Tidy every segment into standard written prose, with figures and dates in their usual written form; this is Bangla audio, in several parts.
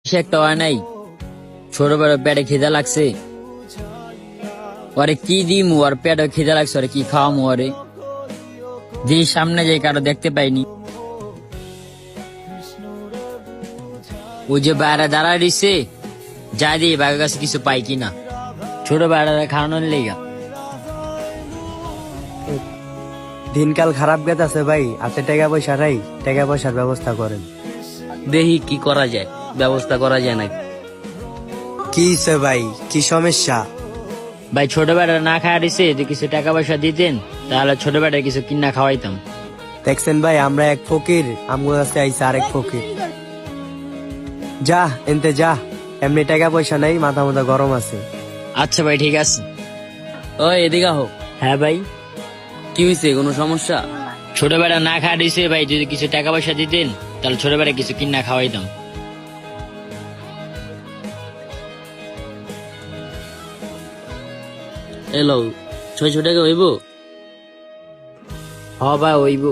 সে একটা হয় নাই, ছোট বড় পেটে খিদা লাগছে, ওরে কি দিমু? আর পেটে খিদা লাগছে, ওরে কি খাওয়ামু? ওরে যে সামনে যে কারো দেখতে পাইনি, ওই যে বাইরে দাঁড়ায় দিছে, যা দিয়ে বাইরের কাছে কিছু পাই কিনা, ছোট বাইরে খাওয়ানোর লেগা। দিনকাল খারাপ গেছে ভাই, হাতে টাকা পয়সা নাই, টাকা পয়সার ব্যবস্থা করেন। দেখি কি করা যায়, ব্যবস্থা করা যায় নাকি। কি হইছে ভাই, কি সমস্যা? ভাই ছোট বেটা না খাওয়া দিছে, যদি কিছু টাকা পয়সা দিতেন তাহলে ছোট বেটা কিছু কিনা খাওয়াইতাম। দেখছেন ভাই, আমরা এক ফকির, আমগো কাছে আইসা আরেক ফকির। যা এনতে যা, এমনি টাকা পয়সা নাই, মাথা মাথা গরম আছে। আচ্ছা ভাই ঠিক আছে। ওই এদিকে আহো। হ্যাঁ ভাই, কি হয়েছে, কোনো সমস্যা? ছোট বেটা না খাওয়া দিছে ভাই, যদি কিছু টাকা পয়সা দিতেন তাহলে ছোট বেটা কিছু কিনা খাওয়াইতাম। এলো 600 টাকা হইব? হ ভাই ওইব।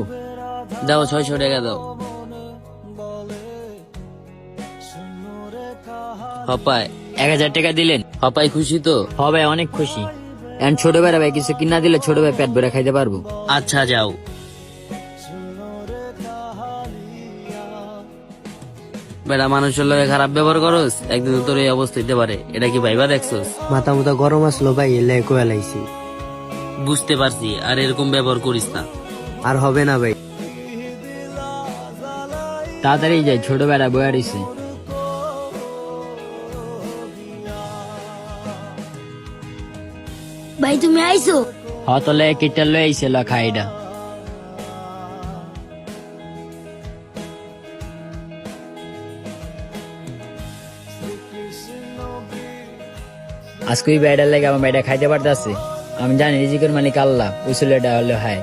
দাও 600 টাকা দাও। হপায় 1000 টাকা দিলেন? হপায় খুশি তো? হ ভাই অনেক খুশি। এখন ছোট বেটা ভাই কিছু কিনা দিলে ছোট ভাই পেট ভরে খাইতে পারবো। আচ্ছা যাও। বেটা মানুষের লগে খারাপ ব্যবহার করস, একদিন তো তোর এই অবস্থা হইতে পারে, এটা কি ভাইবা দেখছস? মাথা মাথা গরম আসলো ভাই, এলে কয়ে লাইছি। বুঝতে পারছি, আর এরকম ব্যবহার করিস না। আর হবে না ভাই। তাড়াতাড়ি যাই, ছোট বেটা বয়া দিছে। ভাই তুমি আইছো? হতলে কিটা লই আইছে ল খাইডা। আজকে ওই বেড়ার লাগে আমার বেড়া খাইতে পারতেছে। আমি জানি রিজিকের মালিক আল্লাহ, ওই ছেলেটা হলে হয়।